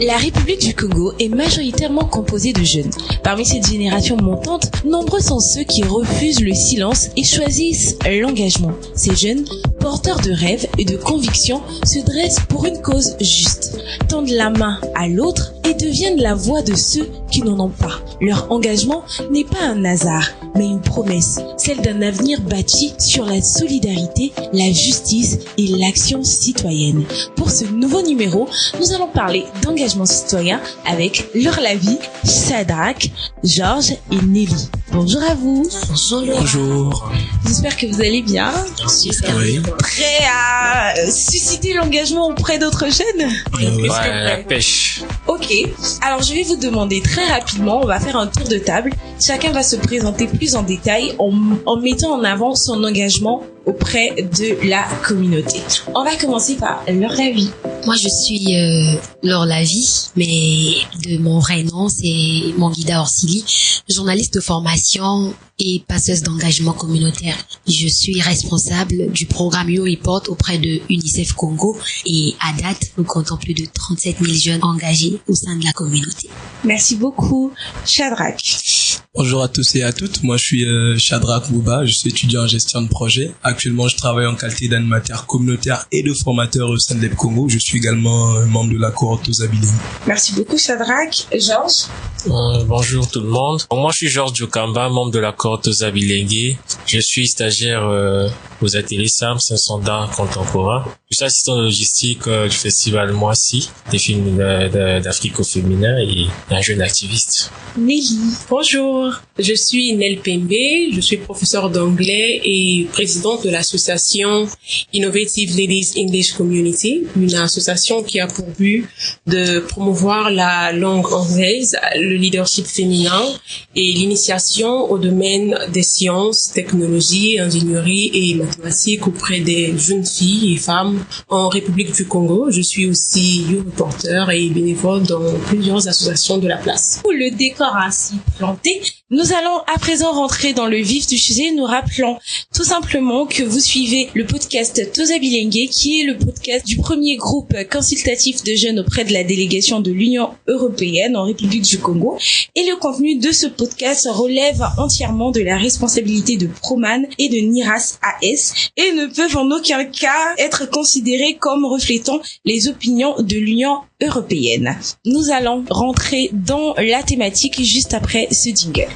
La République du Congo est majoritairement composée de jeunes. Parmi cette génération montante, nombreux sont ceux qui refusent le silence et choisissent l'engagement. Ces jeunes, porteurs de rêves et de convictions, se dressent pour une cause juste, tendent la main à l'autre et deviennent la voix de ceux qui n'en ont pas. Leur engagement n'est pas un hasard, mais une promesse, celle d'un avenir bâti sur la solidarité, la justice et l'action citoyenne. Pour ce nouveau numéro, nous allons parler d'engagement citoyen avec Laure Lavie, Shadrach, Georges et Nelly. Bonjour à vous. Bonjour. J'espère que vous allez bien. Oui. Prêt à susciter l'engagement auprès d'autres jeunes? Ouais, pêche. Ok, alors je vais vous demander très rapidement, on va faire un tour de table. Chacun va se présenter plus en détail en mettant en avant son engagement auprès de la communauté. On va commencer par Laure Lavie. Moi, je suis Laure Lavie, mais de mon vrai nom, c'est Manguida Orsili, journaliste de formation et passeuse d'engagement communautaire. Je suis responsable du programme You Report auprès de UNICEF Congo et à date, nous comptons plus de 37 000 jeunes engagés au sein de la communauté. Merci beaucoup, Shadrach. Bonjour à tous et à toutes. Moi, je suis Shadrach Mouba. Je suis étudiant en gestion de projet. Actuellement, je travaille en qualité d'animateur communautaire et de formateur au sein de l'EP Congo. Je suis également membre de la cohorte aux Abilene. Merci beaucoup, Shadrach. Georges. Bonjour tout le monde. Moi, je suis Georges Djokamba, membre de la cohorte aux Abilene. Je suis stagiaire aux ateliers SAM, c'est un standard contemporain. Je suis assistant de logistique du festival Moissy, des films d'Afrique au féminin et un jeune activiste. Nelly. Bonjour, je suis Nel Pembe, je suis professeure d'anglais et présidente de l'association Innovative Ladies English Community, une association qui a pour but de promouvoir la langue anglaise, le leadership féminin et l'initiation au domaine des sciences, technologies, ingénierie et mathématiques auprès des jeunes filles et femmes en République du Congo. Je suis aussi You Reporter et bénévole dans plusieurs associations de la place. Le décor ainsi planté, nous allons à présent rentrer dans le vif du sujet. Nous rappelons tout simplement que vous suivez le podcast Toza Bilengue, qui est le podcast du premier groupe consultatif de jeunes auprès de la délégation de l'Union européenne en République du Congo. Et le contenu de ce podcast relève entièrement de la responsabilité de Proman et de NIRAS AS et ne peuvent en aucun cas être considérés comme reflétant les opinions de l'Union européenne. Nous allons rentrer dans la thématique juste après ce jingle.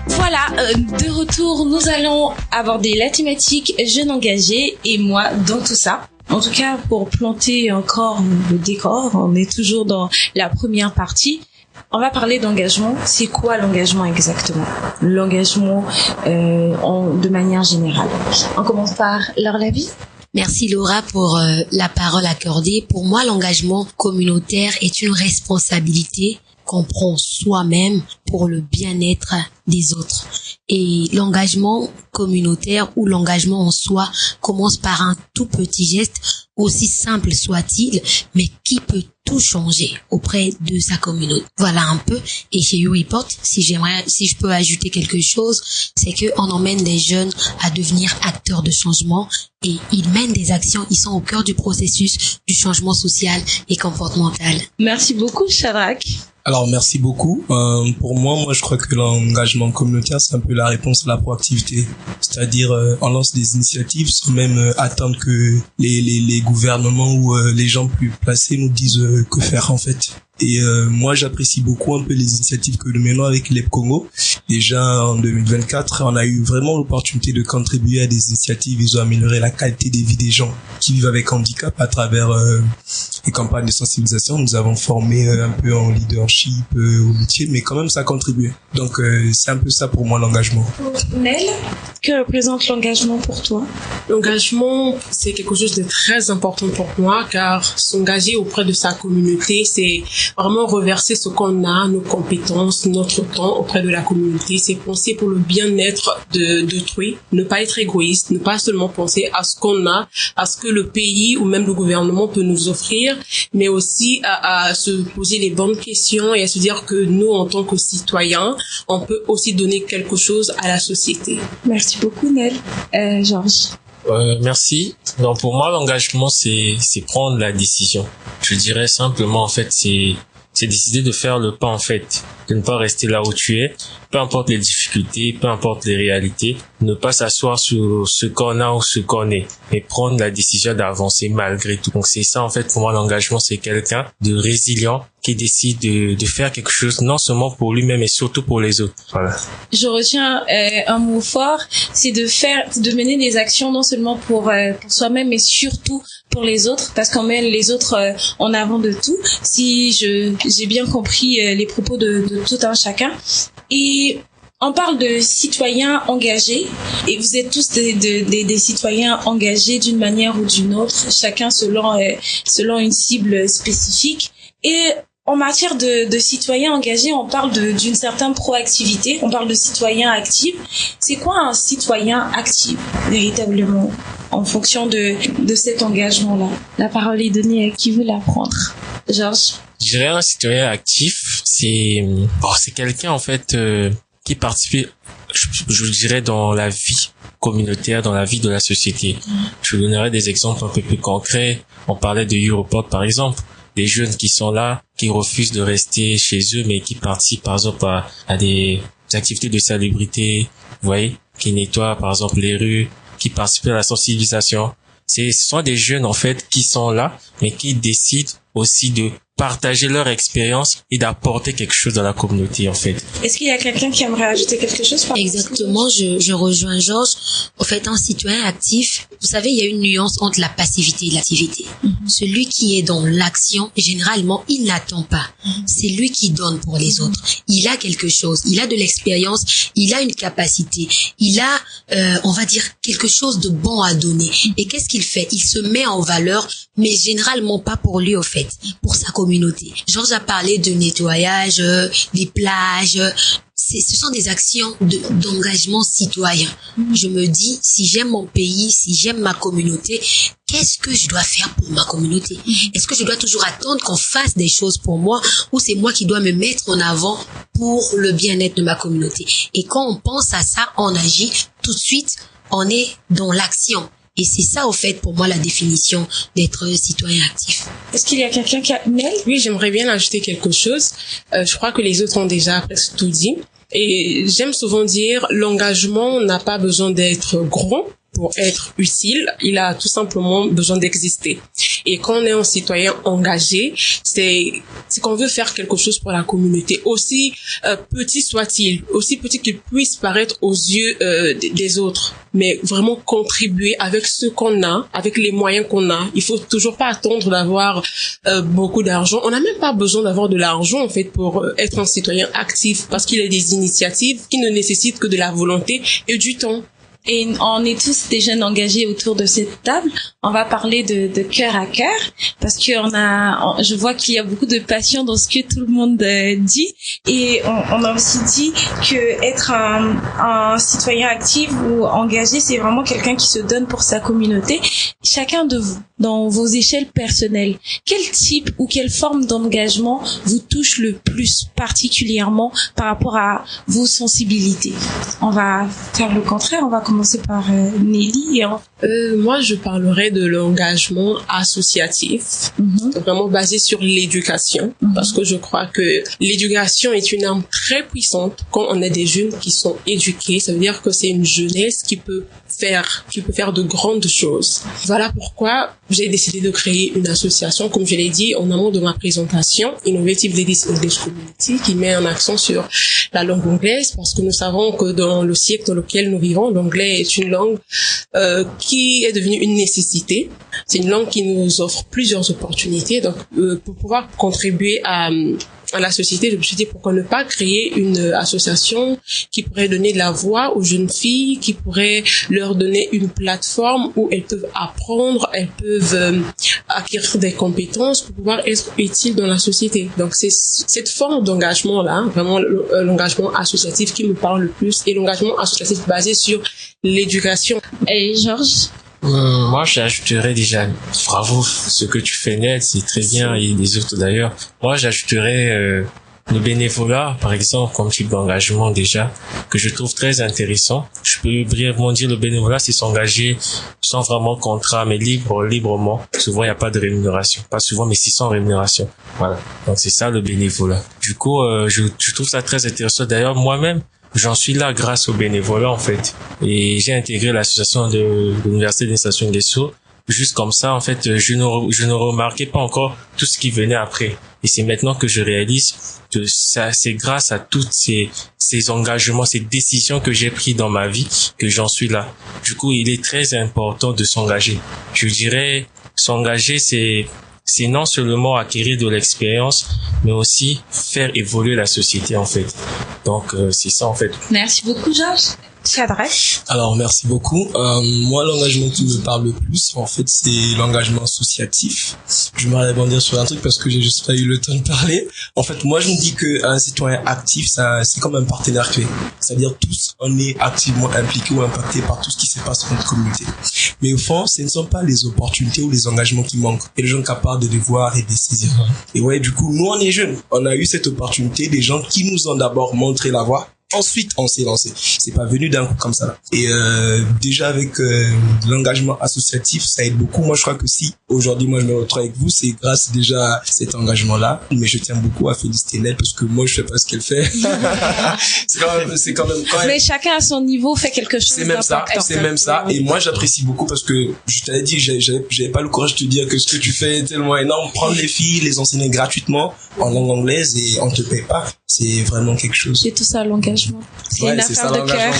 Voilà, de retour, nous allons aborder la thématique jeunes engagés et moi dans tout ça. En tout cas, pour planter encore le décor, on est toujours dans la première partie. On va parler d'engagement. C'est quoi l'engagement exactement? L'engagement de manière générale. On commence par Laure Lavie. Merci Laura pour la parole accordée. Pour moi, l'engagement communautaire est une responsabilité qu'on prend soi-même pour le bien-être des autres. Et l'engagement communautaire ou l'engagement en soi commence par un tout petit geste, aussi simple soit-il, mais qui peut tout changer auprès de sa communauté. Voilà un peu. Et chez You Report, si je peux ajouter quelque chose, c'est que on emmène les jeunes à devenir acteurs de changement et ils mènent des actions, ils sont au cœur du processus du changement social et comportemental. Merci beaucoup, Shadrach. Alors, merci beaucoup. Pour moi, je crois que l'engagement communautaire, c'est un peu la réponse à la proactivité. C'est-à-dire, on lance des initiatives sans même attendre que les gouvernements ou les gens plus placés nous disent que faire, en fait. Et moi, j'apprécie beaucoup un peu les initiatives que nous menons avec l'EP Congo. Déjà, en 2024, on a eu vraiment l'opportunité de contribuer à des initiatives visant à améliorer la qualité de vie des gens qui vivent avec handicap à travers les campagnes de sensibilisation. Nous avons formé un peu en leadership, au métier, mais quand même, ça a contribué. Donc, c'est un peu ça pour moi, l'engagement. Nel, que représente l'engagement pour toi? L'engagement, c'est quelque chose de très important pour moi, car s'engager auprès de sa communauté, c'est vraiment reverser ce qu'on a, nos compétences, notre temps auprès de la communauté. C'est penser pour le bien-être d'autrui, ne pas être égoïste, ne pas seulement penser à ce qu'on a, à ce que le pays ou même le gouvernement peut nous offrir, mais aussi à se poser les bonnes questions et à se dire que nous, en tant que citoyens, on peut aussi donner quelque chose à la société. Merci beaucoup, Nel. Georges. Merci. Donc pour moi, l'engagement, c'est prendre la décision. Je dirais simplement, en fait, c'est décider de faire le pas, en fait, de ne pas rester là où tu es, peu importe les difficultés, peu importe les réalités, ne pas s'asseoir sur ce qu'on a ou ce qu'on est, mais prendre la décision d'avancer malgré tout. Donc c'est ça, en fait, pour moi, l'engagement, c'est quelqu'un de résilient qui décide de faire quelque chose, non seulement pour lui-même, mais surtout pour les autres. Voilà. Je retiens un mot fort, c'est de mener des actions non seulement pour soi-même, mais surtout pour les autres, parce qu'on met les autres en avant de tout. Si j'ai bien compris les propos de tout un chacun. Et on parle de citoyens engagés, et vous êtes tous des citoyens engagés d'une manière ou d'une autre, chacun selon une cible spécifique. Et en matière de citoyens engagés, on parle d'une certaine proactivité, on parle de citoyens actifs. C'est quoi un citoyen actif, véritablement, en fonction de cet engagement-là? La parole est donnée à qui veut la prendre. Georges? Je dirais un citoyen actif, c'est quelqu'un, en fait, qui participe, je dirais, dans la vie communautaire, dans la vie de la société. Je vous donnerai des exemples un peu plus concrets. On parlait de Europort, par exemple. Des jeunes qui sont là, qui refusent de rester chez eux, mais qui participent, par exemple, à des activités de salubrité, vous voyez, qui nettoient, par exemple, les rues, qui participent à la sensibilisation. Ce sont des jeunes, en fait, qui sont là, mais qui décident aussi de partager leur expérience et d'apporter quelque chose dans la communauté, en fait. Est-ce qu'il y a quelqu'un qui aimerait ajouter quelque chose? Exactement, je rejoins Georges. En fait, un citoyen actif, vous savez, il y a une nuance entre la passivité et l'activité. Celui qui est dans l'action, généralement, il n'attend pas. C'est lui qui donne pour les autres. Il a quelque chose, il a de l'expérience, il a une capacité, il a, on va dire, quelque chose de bon à donner. Et qu'est-ce qu'il fait? Il se met en valeur, mais généralement pas pour lui, au fait, pour sa communauté. Georges a parlé de nettoyage, des plages. Ce sont des actions d'engagement citoyen. Je me dis, si j'aime mon pays, si j'aime ma communauté, qu'est-ce que je dois faire pour ma communauté? Est-ce que je dois toujours attendre qu'on fasse des choses pour moi, ou c'est moi qui dois me mettre en avant pour le bien-être de ma communauté? Et quand on pense à ça, on agit tout de suite, on est dans l'action. Et c'est ça, au fait, pour moi, la définition d'être citoyen actif. Est-ce qu'il y a quelqu'un qui a... Nel? Oui, j'aimerais bien ajouter quelque chose. Je crois que les autres ont déjà presque tout dit. Et j'aime souvent dire, l'engagement n'a pas besoin d'être grand pour être utile, il a tout simplement besoin d'exister. Et quand on est un citoyen engagé, c'est qu'on veut faire quelque chose pour la communauté, aussi petit soit-il, aussi petit qu'il puisse paraître aux yeux des autres, mais vraiment contribuer avec ce qu'on a, avec les moyens qu'on a. Il faut toujours pas attendre d'avoir beaucoup d'argent. On n'a même pas besoin d'avoir de l'argent, en fait, pour être un citoyen actif, parce qu'il y a des initiatives qui ne nécessitent que de la volonté et du temps. Et on est tous des jeunes engagés autour de cette table. On va parler de cœur à cœur, parce que je vois qu'il y a beaucoup de passion dans ce que tout le monde dit. Et on a aussi dit que être un citoyen actif ou engagé, c'est vraiment quelqu'un qui se donne pour sa communauté. Chacun de vous, dans vos échelles personnelles, quel type ou quelle forme d'engagement vous touche le plus particulièrement par rapport à vos sensibilités? On va faire le contraire, on va commencer par Nelly. Moi, je parlerai de l'engagement associatif, vraiment basé sur l'éducation, parce que je crois que l'éducation est une arme très puissante quand on a des jeunes qui sont éduqués. Ça veut dire que c'est une jeunesse qui peut faire de grandes choses. Voilà pourquoi j'ai décidé de créer une association, comme je l'ai dit en amont de ma présentation, Innovative Ladies English Community, qui met un accent sur la langue anglaise, parce que nous savons que dans le siècle dans lequel nous vivons, l'anglais est une langue qui est devenue une nécessité. C'est une langue qui nous offre plusieurs opportunités. Donc, pour pouvoir contribuer à la société, je me suis dit pourquoi ne pas créer une association qui pourrait donner de la voix aux jeunes filles, qui pourrait leur donner une plateforme où elles peuvent apprendre, elles peuvent acquérir des compétences pour pouvoir être utiles dans la société. Donc c'est cette forme d'engagement-là, vraiment l'engagement associatif qui me parle le plus, et l'engagement associatif basé sur l'éducation. Et Georges? Moi, j'ajouterais déjà, bravo, ce que tu fais, Ned, c'est très bien, et les autres d'ailleurs. Moi, j'ajouterais le bénévolat, par exemple, comme type d'engagement déjà, que je trouve très intéressant. Je peux brièvement dire le bénévolat, c'est s'engager sans vraiment contrat, mais librement. Souvent, il n'y a pas de rémunération. Pas souvent, mais c'est sans rémunération. Voilà. Donc, c'est ça le bénévolat. Du coup, je trouve ça très intéressant. D'ailleurs, moi-même, j'en suis là grâce au bénévolat, en fait. Et j'ai intégré l'association de l'Université d'Insertion des Sourds. Juste comme ça, en fait, je ne remarquais pas encore tout ce qui venait après. Et c'est maintenant que je réalise que ça, c'est grâce à toutes ces engagements, ces décisions que j'ai prises dans ma vie que j'en suis là. Du coup, il est très important de s'engager. Je dirais, s'engager, c'est non seulement acquérir de l'expérience, mais aussi faire évoluer la société, en fait. Donc, c'est ça, en fait. Merci beaucoup, Georges. Shadrach. Alors, merci beaucoup. Moi, l'engagement qui me parle le plus, en fait, c'est l'engagement associatif. Je vais rebondir sur un truc parce que j'ai juste pas eu le temps de parler. En fait, moi, je me dis qu'un citoyen actif, c'est comme un partenaire clé. C'est-à-dire, tous, on est activement impliqués ou impactés par tout ce qui se passe dans notre communauté. Mais au fond, ce ne sont pas les opportunités ou les engagements qui manquent. Et les gens capables de les voir et de les saisir. Et ouais, du coup, nous, on est jeunes. On a eu cette opportunité, des gens qui nous ont d'abord montré la voie. Ensuite, on s'est lancé. C'est pas venu d'un coup comme ça. Et déjà avec l'engagement associatif, ça aide beaucoup. Moi, je crois que si aujourd'hui, moi, je me retrouve avec vous, c'est grâce déjà à cet engagement-là. Mais je tiens beaucoup à féliciter Nel parce que moi, je sais pas ce qu'elle fait. c'est quand même. Mais chacun à son niveau fait quelque chose. C'est même ça. C'est même ça. Et moi, j'apprécie beaucoup parce que je t'avais dit, j'avais pas le courage de te dire que ce que tu fais est tellement énorme. Prendre les filles, les enseigner gratuitement en langue anglaise et on te paye pas. C'est vraiment quelque chose. C'est tout ça, l'engagement. C'est une affaire de cœur.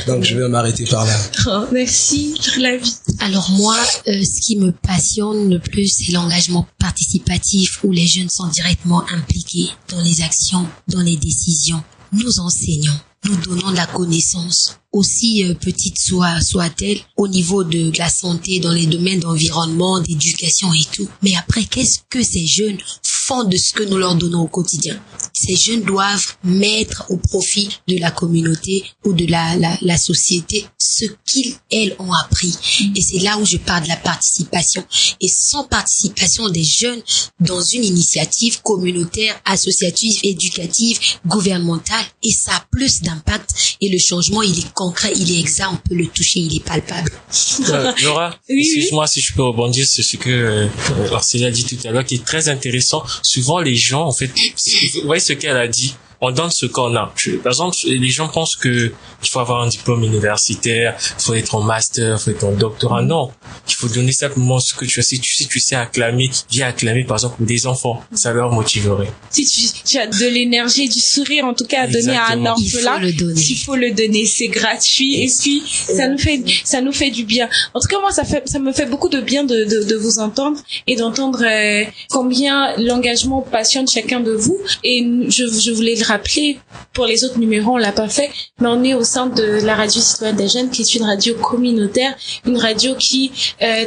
Donc, je vais m'arrêter par là. Oh, merci, la vie. Alors moi, ce qui me passionne le plus, c'est l'engagement participatif où les jeunes sont directement impliqués dans les actions, dans les décisions. Nous enseignons, nous donnons de la connaissance, aussi petite soit-elle, au niveau de la santé, dans les domaines d'environnement, d'éducation et tout. Mais après, qu'est-ce que ces jeunes font de ce que nous leur donnons au quotidien? Ces jeunes doivent mettre au profit de la communauté ou de la société ce qu'ils, elles, ont appris. Et c'est là où je parle de la participation. Et sans participation des jeunes dans une initiative communautaire, associative, éducative, gouvernementale, et ça a plus d'impact. Et le changement, il est concret, il est exact, on peut le toucher, il est palpable. Laura, excuse-moi si je peux rebondir sur ce que Arcélia a dit tout à l'heure, qui est très intéressant. Souvent, les gens, en fait, vous voyez ce qu'elle a dit, on donne ce qu'on a. Par exemple, les gens pensent que il faut avoir un diplôme universitaire, il faut être en master, il faut être en doctorat. Non, il faut donner simplement ce que tu as. Si tu sais acclamer, viens acclamer par exemple pour des enfants, ça leur motiverait. Si tu as de l'énergie, du sourire en tout cas à donner à un orphelin, il faut le donner, c'est gratuit et puis ça nous fait du bien. En tout cas moi ça me fait beaucoup de bien de vous entendre et d'entendre combien l'engagement passionne chacun de vous. Et je voulais le rappeler, pour les autres numéros on l'a pas fait, mais on est au sein de la radio citoyenne des jeunes, qui est une radio communautaire, une radio qui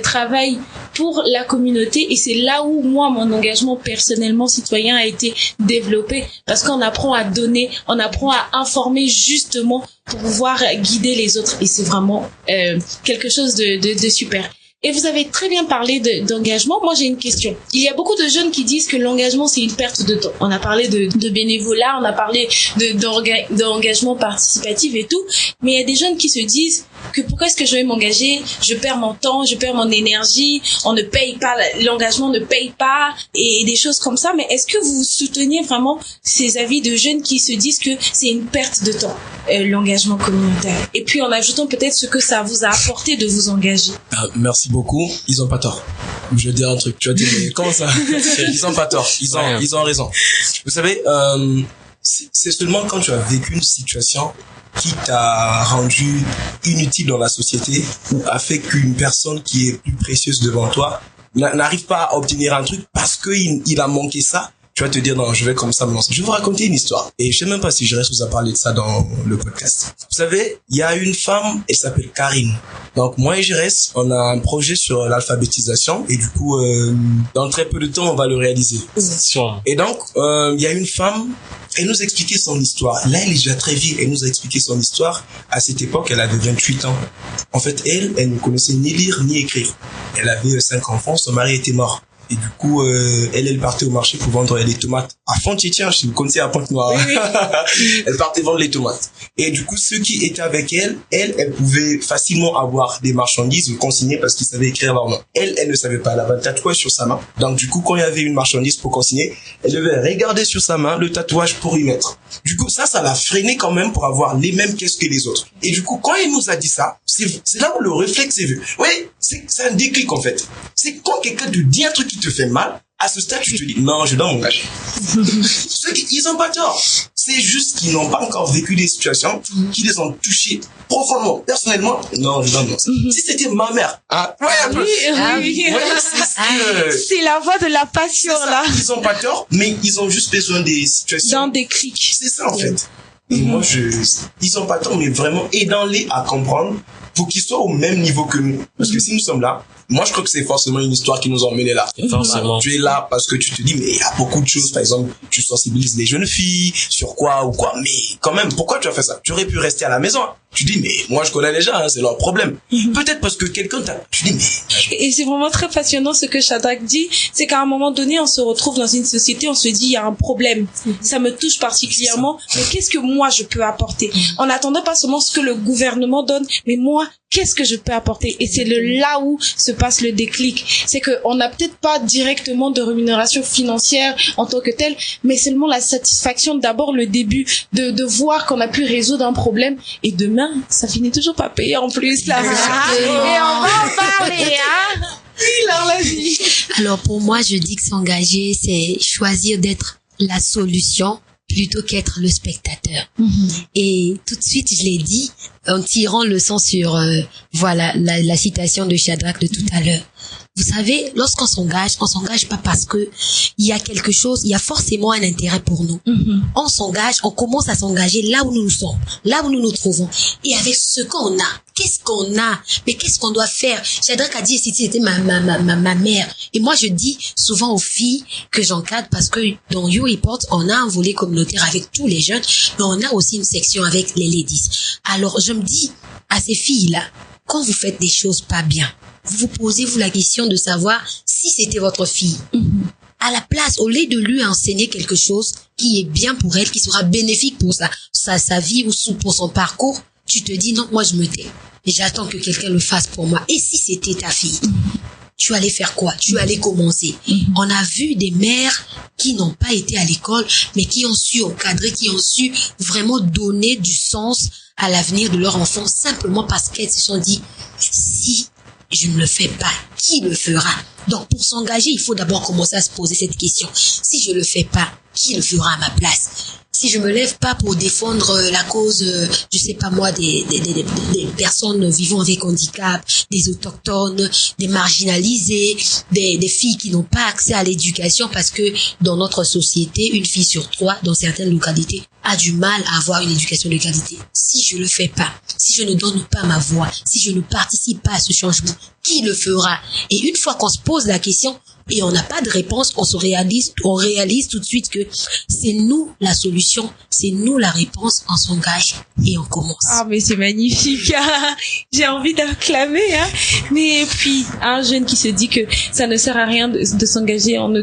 travaille pour la communauté, et c'est là où moi mon engagement personnellement citoyen a été développé, parce qu'on apprend à donner, on apprend à informer justement pour pouvoir guider les autres, et c'est vraiment quelque chose de super. Et vous avez très bien parlé d'engagement. Moi, j'ai une question. Il y a beaucoup de jeunes qui disent que l'engagement, c'est une perte de temps. On a parlé de bénévolat, on a parlé d'engagement participatif et tout. Mais il y a des jeunes qui se disent que pourquoi est-ce que je vais m'engager? Je perds mon temps, je perds mon énergie, on ne paye pas, l'engagement ne paye pas, et des choses comme ça. Mais est-ce que vous souteniez vraiment ces avis de jeunes qui se disent que c'est une perte de temps, l'engagement communautaire? Et puis en ajoutant peut-être ce que ça vous a apporté de vous engager. Merci beaucoup. Ils ont pas tort. Je vais dire un truc. Tu vas dire, mais comment ça? Ils ont pas tort. Ils ont raison. Vous savez, c'est seulement quand tu as vécu une situation qui t'a rendu inutile dans la société ou a fait qu'une personne qui est plus précieuse devant toi n'arrive pas à obtenir un truc parce qu'il a manqué ça. Tu vas te dire, non, je vais comme ça me lancer. Je vais vous raconter une histoire. Et je sais même pas si je reste vous a parlé de ça dans le podcast. Vous savez, il y a une femme, elle s'appelle Karine. Donc, moi et Jérès, on a un projet sur l'alphabétisation. Et du coup, dans très peu de temps, on va le réaliser. Et donc, il y a une femme, elle nous expliquait son histoire. Là, elle est déjà très vieille. Elle nous a expliqué son histoire. À cette époque, elle avait 28 ans. En fait, elle ne connaissait ni lire ni écrire. Elle avait 5 enfants. Son mari était mort. Et du coup, elle partait au marché pour vendre les tomates à Font-Étienne, si vous connaissez à Pointe-Noire. Oui. Elle partait vendre les tomates. Et du coup, ceux qui étaient avec elle pouvaient facilement avoir des marchandises consignées parce qu'ils savaient écrire leur nom. Elle ne savait pas. Elle avait un tatouage sur sa main. Donc du coup, quand il y avait une marchandise pour consigner, elle devait regarder sur sa main le tatouage pour y mettre. Du coup, ça l'a freiné quand même pour avoir les mêmes caisses que les autres. Et du coup, quand il nous a dit ça, c'est là où le réflexe est vu. Oui, c'est un déclic en fait. C'est quand quelqu'un te dit un truc qui te fait mal, à ce stade, tu te dis, non, je dois m'engager. Ceux qui, ils ont pas tort. C'est juste qu'ils n'ont pas encore vécu des situations qui les ont touchés profondément. Personnellement, non, je dois m'engager. Si c'était ma mère, c'est la voix de la passion, là. Ils ont pas tort, mais ils ont juste besoin des situations. D'un déclic. C'est ça, en fait. Et moi, ils ont pas tort, mais vraiment, aidons-les à comprendre pour qu'ils soient au même niveau que nous. Parce que si nous sommes là, moi, je crois que c'est forcément une histoire qui nous a emmenés là. Forcément. Tu es là parce que tu te dis, mais il y a beaucoup de choses. Par exemple, tu sensibilises les jeunes filles sur quoi ou quoi. Mais quand même, pourquoi tu as fait ça? Tu aurais pu rester à la maison. Tu dis, mais moi, je connais les gens, c'est leur problème. Peut-être parce que quelqu'un t'a... Tu dis, mais... Et c'est vraiment très passionnant ce que Shadrach dit. C'est qu'à un moment donné, on se retrouve dans une société, on se dit, il y a un problème. Ça me touche particulièrement. Mais qu'est-ce que moi, je peux apporter? En attendant pas seulement ce que le gouvernement donne, mais moi, qu'est-ce que je peux apporter? Et c'est là où se passe le déclic. C'est qu'on n'a peut-être pas directement de rémunération financière en tant que telle, mais seulement la satisfaction d'abord, le début, de voir qu'on a pu résoudre un problème. Et demain, ça finit toujours pas payé en plus, là. Et on va en parler, hein. Oui, là, vas-y. Alors, pour moi, je dis que s'engager, c'est choisir d'être la solution plutôt qu'être le spectateur. Et tout de suite, je l'ai dit, en tirant le son sur voilà la citation de Shadrach de tout à l'heure. Vous savez, lorsqu'on s'engage pas parce que il y a quelque chose, il y a forcément un intérêt pour nous. On s'engage, on commence à s'engager là où nous sommes, là où nous nous trouvons. Et avec ce qu'on a, qu'est-ce qu'on a? Mais qu'est-ce qu'on doit faire? Shadrach a dit, c'était ma mère. Et moi, je dis souvent aux filles que j'encadre parce que dans You Report, on a un volet communautaire avec tous les jeunes, mais on a aussi une section avec les ladies. Alors, je me dis à ces filles-là, quand vous faites des choses pas bien, vous posez-vous la question de savoir si c'était votre fille. À la place, au lieu de lui enseigner quelque chose qui est bien pour elle, qui sera bénéfique pour sa vie ou pour son parcours, tu te dis non, moi je me tais. Et j'attends que quelqu'un le fasse pour moi. Et si c'était ta fille, tu allais faire quoi? Tu allais commencer. On a vu des mères qui n'ont pas été à l'école, mais qui ont su encadrer, qui ont su vraiment donner du sens à l'avenir de leur enfant, simplement parce qu'elles se sont dit, si je ne le fais pas, qui le fera? Donc, pour s'engager, il faut d'abord commencer à se poser cette question. Si je le fais pas, qui le fera à ma place? Si je me lève pas pour défendre la cause, je sais pas moi, des personnes vivant avec handicap, des autochtones, des marginalisés, des filles qui n'ont pas accès à l'éducation parce que dans notre société, une fille sur 3, dans certaines localités, a du mal à avoir une éducation de qualité. Si je le fais pas, si je ne donne pas ma voix, si je ne participe pas à ce changement, qui le fera? Et une fois qu'on se pose la question, et on n'a pas de réponse, on réalise tout de suite que c'est nous la solution, c'est nous la réponse, on s'engage et on commence. Ah, mais c'est magnifique, hein. J'ai envie d'acclamer, hein. Mais puis, un jeune qui se dit que ça ne sert à rien de s'engager, on ne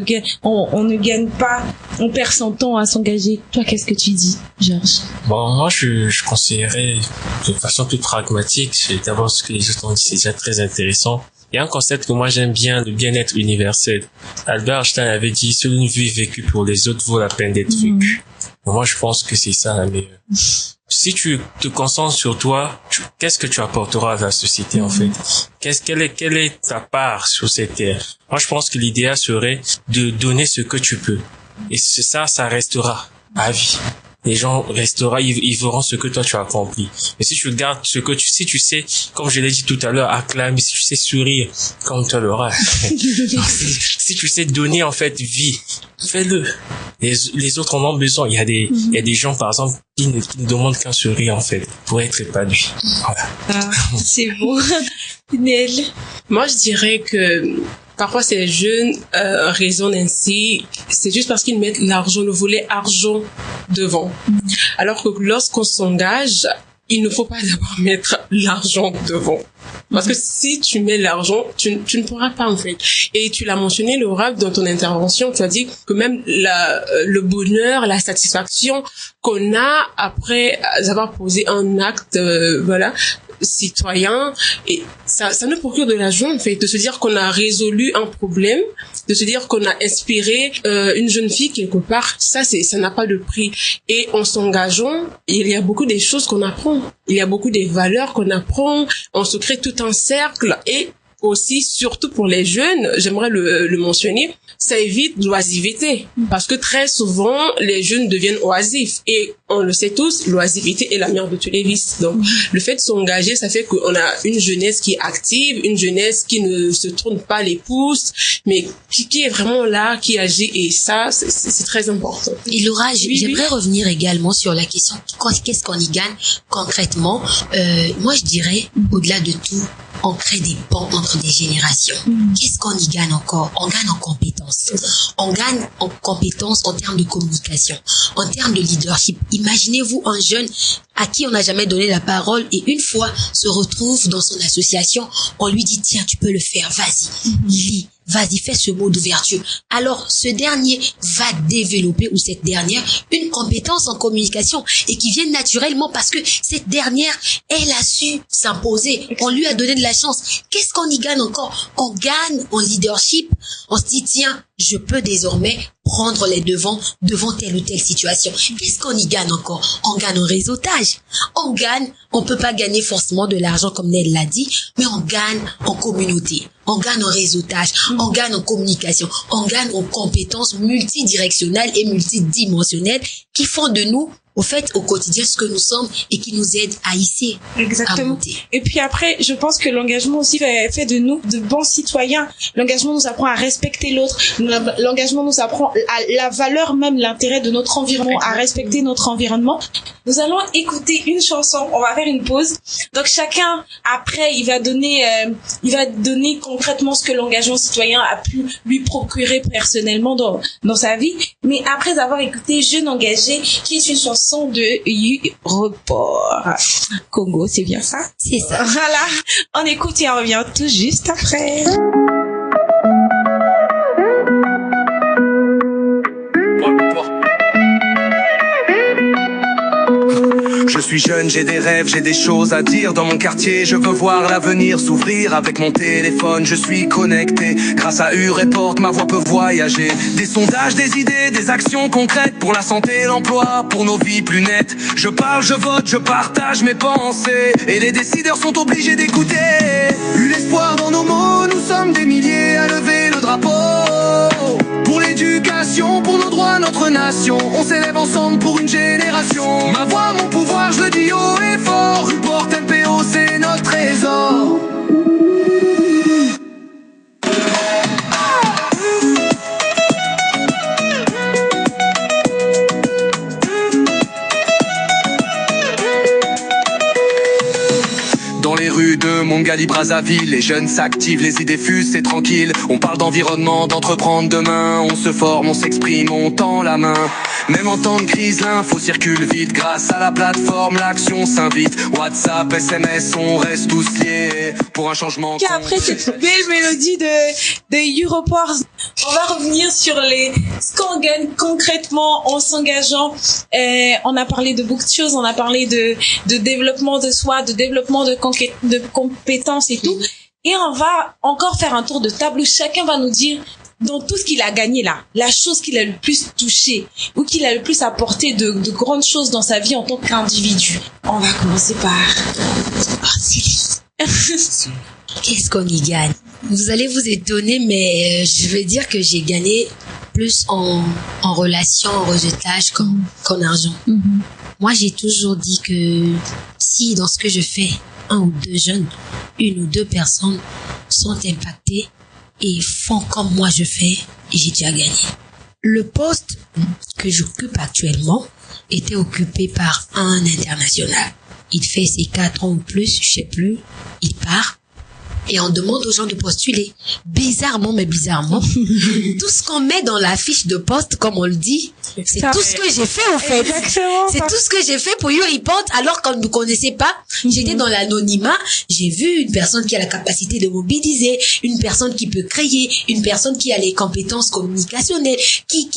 gagne pas, on perd son temps à s'engager. Toi, qu'est-ce que tu dis, Georges? Bon, moi, je conseillerais de façon plus pragmatique. D'abord, ce que les autres ont dit, c'est déjà très intéressant. Il y a un concept que moi j'aime bien, le bien-être universel. Albert Einstein avait dit, seule une vie vécue pour les autres vaut la peine d'être vécue. Moi, je pense que c'est ça, mais si tu te concentres sur toi, qu'est-ce que tu apporteras à la société, en fait? Quelle est ta part sur cette terre? Moi, je pense que l'idéal serait de donner ce que tu peux. Et ça restera à vie. Les gens resteront, ils verront ce que toi tu as accompli. Mais si tu gardes si tu sais, comme je l'ai dit tout à l'heure, acclamer, si tu sais sourire, comme toi Laura, si tu sais donner en fait vie, fais-le. Les autres en ont besoin. Il y a des gens par exemple qui ne demandent qu'un sourire en fait pour être épanouis. Voilà. Ah, c'est beau. Nel. Moi je dirais que parfois ces jeunes raisonnent ainsi, c'est juste parce qu'ils mettent l'argent, le volet argent devant. Alors que lorsqu'on s'engage, il ne faut pas d'abord mettre l'argent devant. Parce que si tu mets l'argent, tu ne pourras pas, en fait. Et tu l'as mentionné, Laura, dans ton intervention, tu as dit que même le bonheur, la satisfaction qu'on a après avoir posé un acte, citoyen, et ça nous procure de la joie, en fait, de se dire qu'on a résolu un problème, de se dire qu'on a inspiré une jeune fille quelque part. Ça n'a pas de prix. Et en s'engageant, il y a beaucoup des choses qu'on apprend, il y a beaucoup des valeurs qu'on apprend, on se crée tout un cercle. Et aussi, surtout pour les jeunes, j'aimerais le mentionner, ça évite l'oisiveté. Parce que très souvent, les jeunes deviennent oisifs. Et on le sait tous, l'oisiveté est la mère de tous les vices. Donc, le fait de s'engager, ça fait qu'on a une jeunesse qui est active, une jeunesse qui ne se tourne pas les pouces, mais qui est vraiment là, qui agit. Et ça, c'est très important. Et Laura, j'aimerais revenir également sur la question, qu'est-ce qu'on y gagne concrètement? Moi, je dirais, au-delà de tout, on crée des ponts entre des générations. Qu'est-ce qu'on y gagne encore? On gagne en compétences. On gagne en compétences en termes de communication, en termes de leadership. Imaginez-vous un jeune à qui on n'a jamais donné la parole et une fois se retrouve dans son association, on lui dit tiens, tu peux le faire, vas-y, lis. Vas-y, fais ce mot d'ouverture. Alors, ce dernier va développer, ou cette dernière, une compétence en communication et qui vient naturellement parce que cette dernière, elle a su s'imposer. On lui a donné de la chance. Qu'est-ce qu'on y gagne encore? On gagne en leadership. On se dit, tiens, je peux désormais prendre les devants devant telle ou telle situation. Qu'est-ce qu'on y gagne encore? On gagne en réseautage. On peut pas gagner forcément de l'argent comme Ned l'a dit, mais on gagne en communauté. On gagne en réseautage, on gagne en communication, on gagne en compétences multidirectionnelles et multidimensionnelles qui font de nous, au fait, au quotidien, ce que nous sommes et qui nous aident à hisser. Exactement. À monter. Et puis après, je pense que l'engagement aussi fait de nous de bons citoyens. L'engagement nous apprend à respecter l'autre. L'engagement nous apprend à la valeur même, l'intérêt de notre environnement, à respecter notre environnement. Nous allons écouter une chanson. On va faire une pause. Donc chacun, après, il va donner concrètement ce que l'engagement citoyen a pu lui procurer personnellement dans sa vie. Mais après avoir écouté Jeune engagé, qui est une chanson de Report Congo, c'est bien ça? C'est ça. Voilà. On écoute et on revient tout juste après. Je suis jeune, j'ai des rêves, j'ai des choses à dire dans mon quartier. Je veux voir l'avenir s'ouvrir avec mon téléphone. Je suis connecté, grâce à U-Report, ma voix peut voyager. Des sondages, des idées, des actions concrètes pour la santé, l'emploi, pour nos vies plus nettes. Je parle, je vote, je partage mes pensées et les décideurs sont obligés d'écouter. Eu l'espoir dans nos mots, nous sommes des milliers à lever le drapeau. Pour l'éducation, pour nos droits, notre nation, on s'élève ensemble pour une génération. Ma voix, mon pouvoir, je le dis haut et fort. Report NPO, c'est notre trésor. Dans les rues de Mongali, Brazzaville, les jeunes s'activent, les idées fusent, c'est tranquille. On parle d'environnement, d'entreprendre demain. On se forme, on s'exprime, on tend la main. Même en temps de crise, l'info circule vite. Grâce à la plateforme, l'action s'invite. WhatsApp, SMS, on reste tous liés pour un changement. Après cette belle mélodie de Europort, on va revenir sur ce qu'on gagne concrètement en s'engageant. On a parlé de beaucoup de choses, on a parlé de développement de soi, de développement de compétences et tout. Et on va encore faire un tour de table où chacun va nous dire dans tout ce qu'il a gagné là, la chose qu'il a le plus touché ou qu'il a le plus apporté de grandes choses dans sa vie en tant qu'individu. On va commencer par Sylvie. Qu'est-ce qu'on y gagne? Vous allez vous étonner, mais je vais dire que j'ai gagné plus en relation, en réseautage qu'en argent. Moi, j'ai toujours dit que si dans ce que je fais, un ou deux jeunes, une ou deux personnes sont impactées et font comme moi je fais, j'ai déjà gagné. Le poste que j'occupe actuellement était occupé par un international. Il fait ses 4 ans ou plus, je sais plus, il part. et on demande aux gens de postuler. Bizarrement, tout ce qu'on met dans la fiche de poste, comme on le dit, c'est tout ce que j'ai fait au fait. C'est tout ce que j'ai fait pour YouReport, alors qu'on ne me connaissait pas. J'étais dans l'anonymat, j'ai vu une personne qui a la capacité de mobiliser, une personne qui peut créer, une personne qui a les compétences communicationnelles, qui.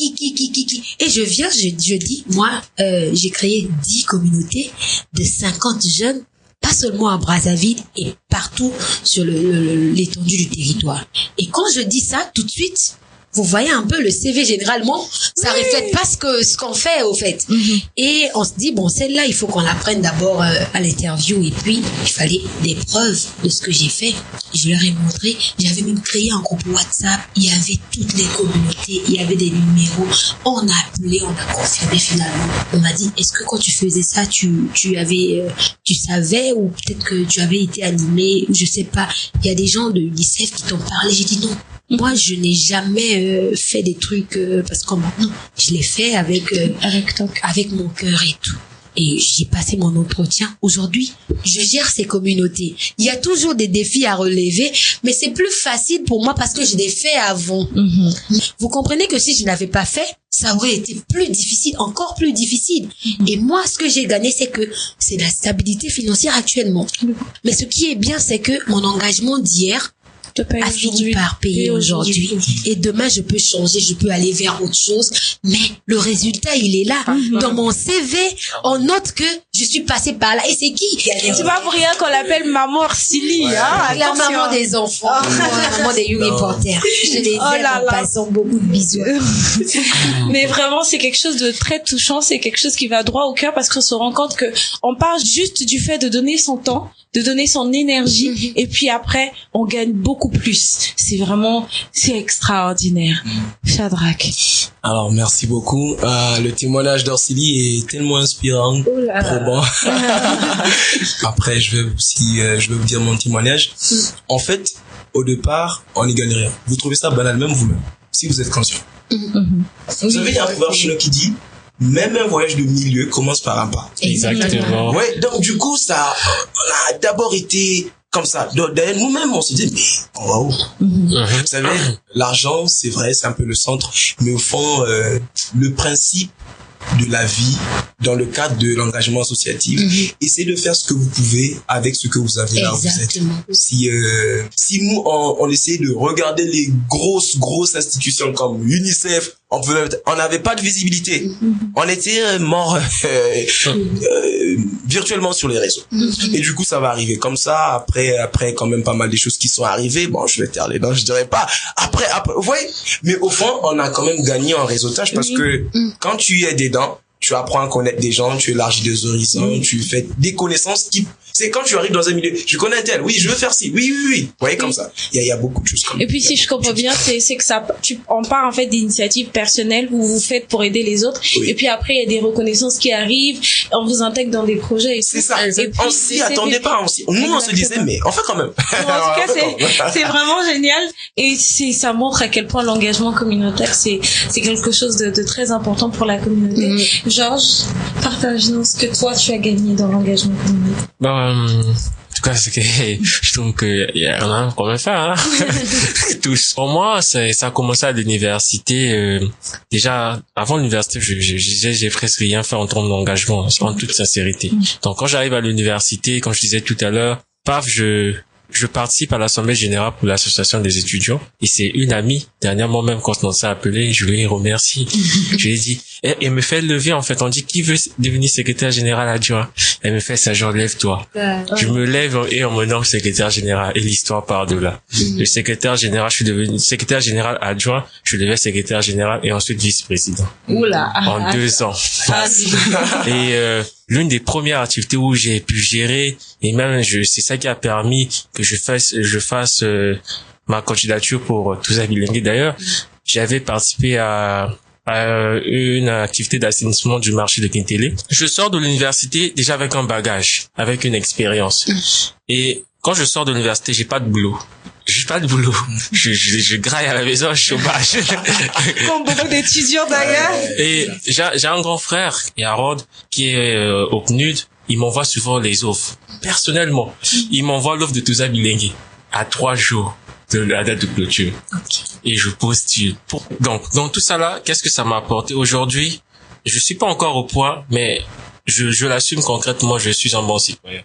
Et je dis, moi, j'ai créé 10 communautés de 50 jeunes, pas seulement à Brazzaville et partout sur l'étendue du territoire. Et quand je dis ça, tout de suite, vous voyez un peu le CV, généralement, ça reflète pas ce qu'on fait, au fait. Et on se dit, bon, celle-là, il faut qu'on la prenne d'abord à l'interview. Et puis, il fallait des preuves de ce que j'ai fait. Je leur ai montré. J'avais même créé un groupe WhatsApp. Il y avait toutes les communautés. Il y avait des numéros. On a appelé, on a confirmé finalement. On m'a dit, est-ce que quand tu faisais ça, tu savais, ou peut-être que tu avais été animé, je sais pas. Il y a des gens de l'UNICEF qui t'ont parlé. J'ai dit non. Moi, je n'ai jamais fait des trucs parce que non, je l'ai fait avec mon cœur et tout. Et j'ai passé mon entretien. Aujourd'hui, je gère ces communautés. Il y a toujours des défis à relever, mais c'est plus facile pour moi parce que je l'ai fait avant. Vous comprenez que si je n'avais pas fait, ça aurait été plus difficile, encore plus difficile. Et moi, ce que j'ai gagné, c'est la stabilité financière actuellement. Mais ce qui est bien, c'est que mon engagement d'hier a fini par payer aujourd'hui. Et demain, je peux changer, je peux aller vers autre chose. Mais le résultat, il est là. Dans mon CV, on note que je suis passée par là. Et c'est qui? C'est pas pour rien qu'on l'appelle maman Orsili, hein. La maman des enfants. La maman des YouReporters. Je les aime en passant beaucoup de bisous. Mais vraiment, c'est quelque chose de très touchant. C'est quelque chose qui va droit au cœur parce qu'on se rend compte que on parle juste du fait de donner son temps, de donner son énergie, et puis après, on gagne beaucoup plus. C'est extraordinaire. Shadrach. Alors, merci beaucoup. Le témoignage d'Orsili est tellement inspirant, probant. Après, je vais vous dire mon témoignage. En fait, au départ, on n'y gagne rien. Vous trouvez ça banal, même vous-même, si vous êtes conscient. Vous savez, il y a un proverbe chinois qui dit, même un voyage de milieu commence par un pas. Exactement. Ouais, donc du coup, on a d'abord été comme ça. Derrière nous-mêmes, on se dit, mais on va où? Vous savez, l'argent, c'est vrai, c'est un peu le centre, mais au fond, le principe de la vie, dans le cadre de l'engagement associatif, essayez de faire ce que vous pouvez avec ce que vous avez là où vous êtes. Si nous, on essayait de regarder les grosses institutions comme UNICEF, on n'avait pas de visibilité. On était mort virtuellement sur les réseaux. Et du coup, ça va arriver comme ça. Après, quand même pas mal de choses qui sont arrivées. Bon, je vais taire les dents, je dirais pas. Après, vous voyez. Mais au fond, on a quand même gagné en réseautage parce que quand tu es dedans, tu apprends à connaître des gens, tu élargis des horizons, tu fais des connaissances c'est quand tu arrives dans un milieu, je connais un tel, oui, je veux faire ci, oui. Vous voyez, comme ça. Il y a beaucoup de choses comme ça. Et puis, si je comprends bien, c'est que on part, en fait, d'initiatives personnelles où vous faites pour aider les autres. Oui. Et puis après, il y a des reconnaissances qui arrivent, on vous intègre dans des projets. C'est ça. Et on s'y attendait pas, nous, on se disait, mais on fait quand même. En tout cas, c'est vraiment génial. Et ça montre à quel point l'engagement communautaire, c'est quelque chose de très important pour la communauté. Georges, partage-nous ce que toi, tu as gagné dans l'engagement communautaire. En tout cas, c'est que je trouve qu'il y en a quand même faire, hein. Tous. Pour moi, ça a commencé à l'université. Déjà, avant l'université, j'ai presque rien fait en termes d'engagement, en toute sincérité. Donc, quand j'arrive à l'université, comme je disais tout à l'heure, je participe à l'Assemblée générale pour l'association des étudiants. Et c'est une amie, dernièrement même, quand on s'est appelé, je lui remercie. Je lui ai dit, elle me fait lever, en fait. On dit, qui veut devenir secrétaire général adjoint? Elle me fait ça, genre, lève-toi. Je me lève et on me nomme secrétaire général. Et l'histoire part de là. Le secrétaire général, je suis devenu secrétaire général adjoint. Je devais secrétaire général et ensuite vice-président. En 2 ans. Et, l'une des premières activités où j'ai pu gérer, et même c'est ça qui a permis que je fasse ma candidature pour Touza Bilingue. D'ailleurs, j'avais participé à une activité d'assainissement du marché de Kintélé. Je sors de l'université déjà avec un bagage, avec une expérience. Et quand je sors de l'université, j'ai pas de boulot. Je graille à la maison, je suis chômage. Comme beaucoup d'étudiants d'ailleurs. Et j'ai un grand frère, Yarod, qui est au PNUD. Il m'envoie souvent les offres. Personnellement, il m'envoie l'offre de Touza Bilingue. à 3 jours de la date de clôture. Et je postule. Donc tout ça là, qu'est-ce que ça m'a apporté aujourd'hui? Je suis pas encore au point, mais je l'assume concrètement, je suis un bon citoyen.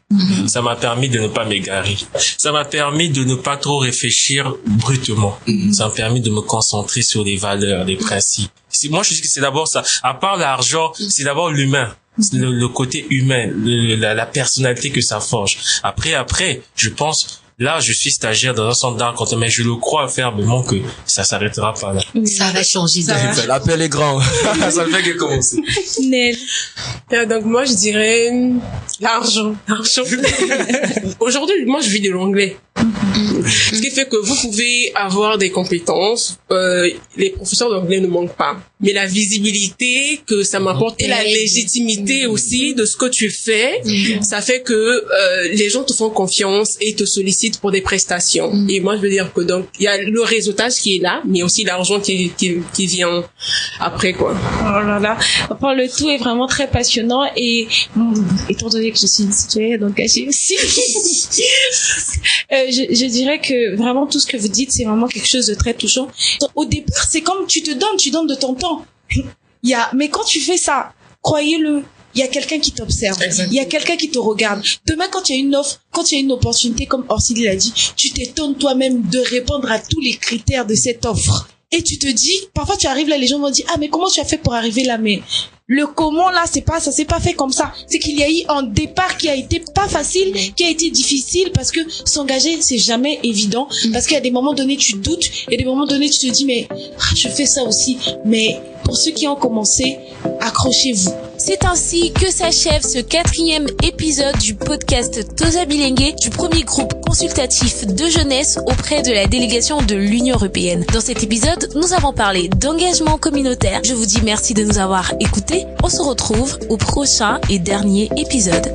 Ça m'a permis de ne pas m'égarer. Ça m'a permis de ne pas trop réfléchir brutement. Ça m'a permis de me concentrer sur les valeurs, les principes. Moi, je dis que c'est d'abord ça. À part l'argent, c'est d'abord l'humain. Le côté humain, la personnalité que ça forge. Après, je pense, là, je suis stagiaire dans un centre d'art contemporain, mais je le crois fermement que ça s'arrêtera pas là. Ça va changer. L'appel est grand. Ça ne fait que commencer. Nel. Donc moi, je dirais l'argent. Aujourd'hui, moi, je vis de l'anglais. Ce qui fait que vous pouvez avoir des compétences, les professeurs d'anglais ne manquent pas. Mais la visibilité que ça m'apporte et la légitimité aussi de ce que tu fais, ça fait que les gens te font confiance et te sollicitent pour des prestations. Et moi, je veux dire que donc il y a le réseautage qui est là, mais aussi l'argent qui vient après, quoi. Oh là là. Enfin, le tout est vraiment très passionnant et étant donné que je suis une citoyenne engagée aussi, je dirais que vraiment tout ce que vous dites, c'est vraiment quelque chose de très touchant. Au départ, c'est comme tu donnes de ton temps. Mais quand tu fais ça, croyez-le, il y a quelqu'un qui t'observe. Il y a quelqu'un qui te regarde. Demain, quand il y a une offre, quand il y a une opportunité, comme Orsili l'a dit, tu t'étonnes toi-même de répondre à tous les critères de cette offre. Et tu te dis, parfois tu arrives là, les gens vont dire, ah, mais comment tu as fait pour arriver là? Mais le comment là, ça s'est pas fait comme ça. C'est qu'il y a eu un départ qui a été pas facile, qui a été difficile, parce que s'engager, c'est jamais évident. Parce qu'il y a des moments donnés, tu doutes, et des moments donnés, tu te dis, mais je fais ça aussi. Mais pour ceux qui ont commencé, accrochez-vous. C'est ainsi que s'achève ce 4e épisode du podcast Toza Bilingue, du premier groupe consultatif de jeunesse auprès de la délégation de l'Union européenne. Dans cet épisode, nous avons parlé d'engagement communautaire. Je vous dis merci de nous avoir écoutés. On se retrouve au prochain et dernier épisode.